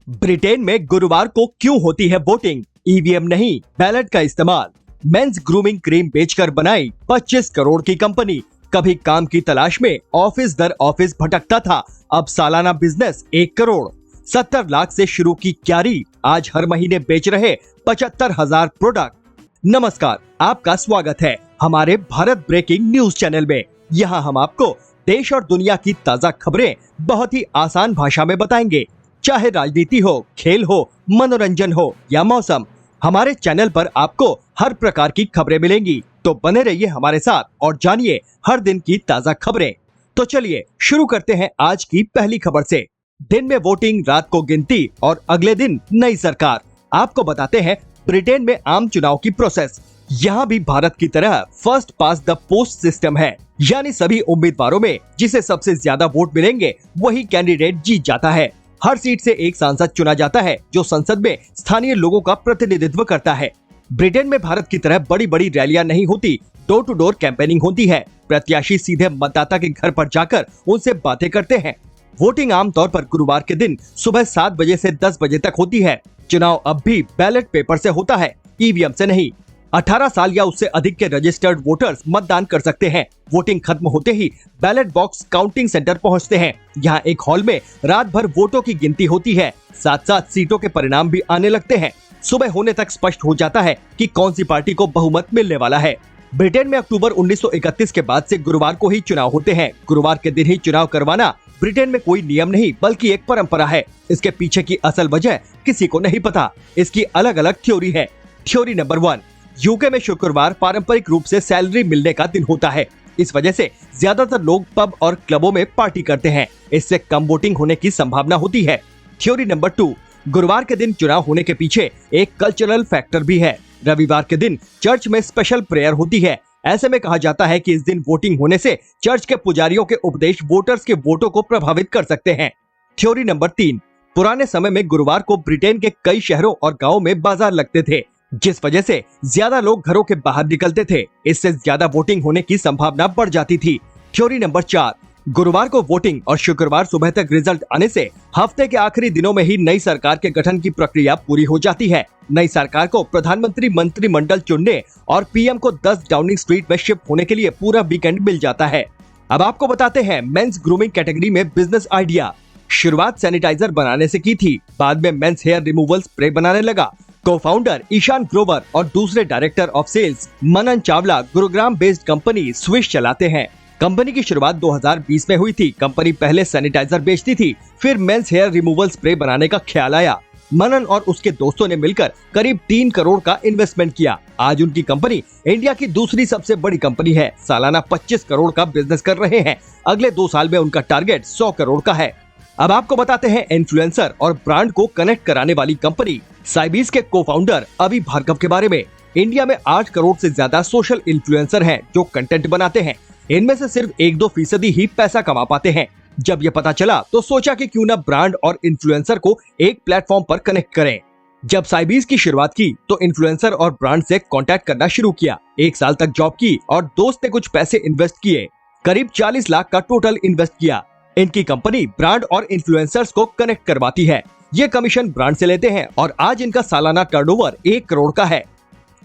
Britain में गुरुवार को क्यों होती है वोटिंग? ईवीएम नहीं, बैलेट का इस्तेमाल। मेंस ग्रूमिंग क्रीम बेचकर बनाई 25 करोड़ की कंपनी। कभी काम की तलाश में ऑफिस दर ऑफिस भटकता था, अब सालाना बिजनेस 1 करोड़। 70 लाख से शुरू की क्यारी, आज हर महीने बेच रहे 75,000 प्रोडक्ट। नमस्कार, आपका स्वागत है हमारे भारत ब्रेकिंग न्यूज चैनल में। यहाँ हम आपको देश और दुनिया की ताजा खबरें बहुत ही आसान भाषा में बताएंगे। चाहे राजनीति हो, खेल हो, मनोरंजन हो या मौसम, हमारे चैनल पर आपको हर प्रकार की खबरें मिलेंगी। तो बने रहिए हमारे साथ और जानिए हर दिन की ताजा खबरें। तो चलिए शुरू करते हैं आज की पहली खबर से। दिन में वोटिंग, रात को गिनती और अगले दिन नई सरकार। आपको बताते हैं ब्रिटेन में आम चुनाव की प्रोसेस। यहाँ भी भारत की तरह first pass the post system है, यानी सभी उम्मीदवारों में जिसे सबसे ज्यादा वोट मिलेंगे वही कैंडिडेट जीत जाता है। हर सीट से एक सांसद चुना जाता है जो संसद में स्थानीय लोगों का प्रतिनिधित्व करता है। ब्रिटेन में भारत की तरह बड़ी बड़ी रैलियां नहीं होती, डोर टू डोर कैंपेनिंग होती है। प्रत्याशी सीधे मतदाता के घर पर जाकर उनसे बातें करते हैं। वोटिंग आमतौर पर गुरुवार के दिन सुबह 7 बजे से 10 बजे तक होती है। चुनाव अब भी बैलेट पेपर से होता है, ईवीएम से नहीं। 18 साल या उससे अधिक के रजिस्टर्ड वोटर्स मतदान कर सकते हैं। वोटिंग खत्म होते ही बैलेट बॉक्स काउंटिंग सेंटर पहुंचते हैं। यहाँ एक हॉल में रात भर वोटों की गिनती होती है, साथ साथ सीटों के परिणाम भी आने लगते हैं। सुबह होने तक स्पष्ट हो जाता है कि कौन सी पार्टी को बहुमत मिलने वाला है। ब्रिटेन में अक्टूबर 1931 के बाद से गुरुवार को ही चुनाव होते हैं। गुरुवार के दिन ही चुनाव करवाना ब्रिटेन में कोई नियम नहीं बल्कि एक परंपरा है। इसके पीछे की असल वजह किसी को नहीं पता। इसकी अलग अलग थ्योरी है। थ्योरी नंबर 1, यूके में शुक्रवार पारंपरिक रूप से सैलरी मिलने का दिन होता है। इस वजह से ज्यादातर लोग पब और क्लबों में पार्टी करते हैं। इससे कम वोटिंग होने की संभावना होती है। थ्योरी नंबर 2, गुरुवार के दिन चुनाव होने के पीछे एक कल्चरल फैक्टर भी है। रविवार के दिन चर्च में स्पेशल प्रेयर होती है। ऐसे में कहा जाता है कि इस दिन वोटिंग होने से चर्च के पुजारियों के उपदेश वोटर्स के वोटों को प्रभावित कर सकते हैं। थ्योरी नंबर 3, पुराने समय में गुरुवार को ब्रिटेन के कई शहरों और गाँवों में बाजार लगते थे, जिस वजह से ज्यादा लोग घरों के बाहर निकलते थे। इससे ज्यादा वोटिंग होने की संभावना बढ़ जाती थी। थ्योरी नंबर 4, गुरुवार को वोटिंग और शुक्रवार सुबह तक रिजल्ट आने से हफ्ते के आखिरी दिनों में ही नई सरकार के गठन की प्रक्रिया पूरी हो जाती है। नई सरकार को प्रधानमंत्री मंत्रिमंडल चुनने और पीएम को 10 डाउनिंग स्ट्रीट में शिफ्ट होने के लिए पूरा वीकेंड मिल जाता है। अब आपको बताते हैं मेंस ग्रूमिंग कैटेगरी में बिजनेस आइडिया। शुरुआत सैनिटाइजर बनाने से की थी, बाद में मेंस हेयर रिमूवल स्प्रे बनाने लगा। को-फाउंडर ईशान ग्रोवर और दूसरे director of sales Manan Chawla Gurugram based company Swish चलाते हैं। कंपनी की शुरुआत 2020 में हुई थी। कंपनी पहले सैनिटाइजर बेचती थी, फिर मेंस हेयर रिमूवल स्प्रे बनाने का ख्याल आया। मनन और उसके दोस्तों ने मिलकर करीब 3 करोड़ का इन्वेस्टमेंट किया। आज उनकी कंपनी इंडिया की दूसरी सबसे बड़ी कंपनी है। सालाना 25 करोड़ का बिजनेस कर रहे हैं। अगले 2 साल में उनका टारगेट 100 करोड़ का है। अब आपको बताते हैं इन्फ्लुएंसर और ब्रांड को कनेक्ट कराने वाली कंपनी साइबीज के को-फाउंडर अभी भार्गव के बारे में। इंडिया में 8 करोड़ से ज्यादा सोशल इन्फ्लुएंसर हैं जो कंटेंट बनाते हैं। इनमें से सिर्फ 1-2% ही पैसा कमा पाते हैं। जब ये पता चला तो सोचा कि क्यों ना ब्रांड और इन्फ्लुएंसर को एक प्लेटफॉर्म पर कनेक्ट करें। जब साइबीज की शुरुआत की तो इन्फ्लुएंसर और ब्रांड से कांटेक्ट करना शुरू किया। 1 साल तक जॉब की और दोस्त ने कुछ पैसे इन्वेस्ट किए। करीब 40 लाख का टोटल इन्वेस्ट किया। इनकी कंपनी ब्रांड और इन्फ्लुएंसर्स को कनेक्ट करवाती है। ये कमीशन ब्रांड से लेते हैं और आज इनका सालाना टर्नओवर 1 करोड़ का है।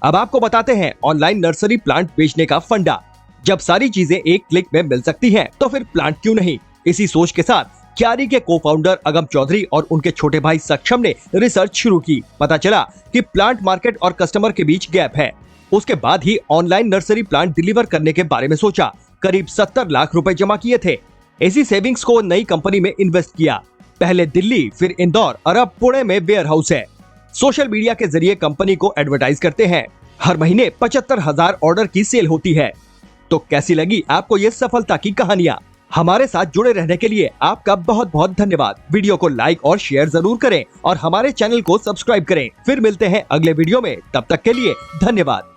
अब आपको बताते हैं ऑनलाइन नर्सरी प्लांट बेचने का फंडा। जब सारी चीजें एक क्लिक में मिल सकती हैं, तो फिर प्लांट क्यों नहीं। इसी सोच के साथ क्यारी के को-फाउंडर अगम चौधरी और उनके छोटे भाई सक्षम ने रिसर्च शुरू की। पता चला कि प्लांट मार्केट और कस्टमर के बीच गैप है। उसके बाद ही ऑनलाइन नर्सरी प्लांट डिलीवर करने के बारे में सोचा। करीब 70 लाख रुपए जमा किए थे। इसी सेविंग्स को नई कंपनी में इन्वेस्ट किया। पहले दिल्ली, फिर इंदौर और अब पुणे में वेयर हाउस है। सोशल मीडिया के जरिए कंपनी को एडवर्टाइज करते हैं। हर महीने 75,000 ऑर्डर की सेल होती है। तो कैसी लगी आपको ये सफलता की कहानियां? हमारे साथ जुड़े रहने के लिए आपका बहुत बहुत धन्यवाद। वीडियो को लाइक और शेयर जरूर करें और हमारे चैनल को सब्सक्राइब करें। फिर मिलते हैं अगले वीडियो में, तब तक के लिए धन्यवाद।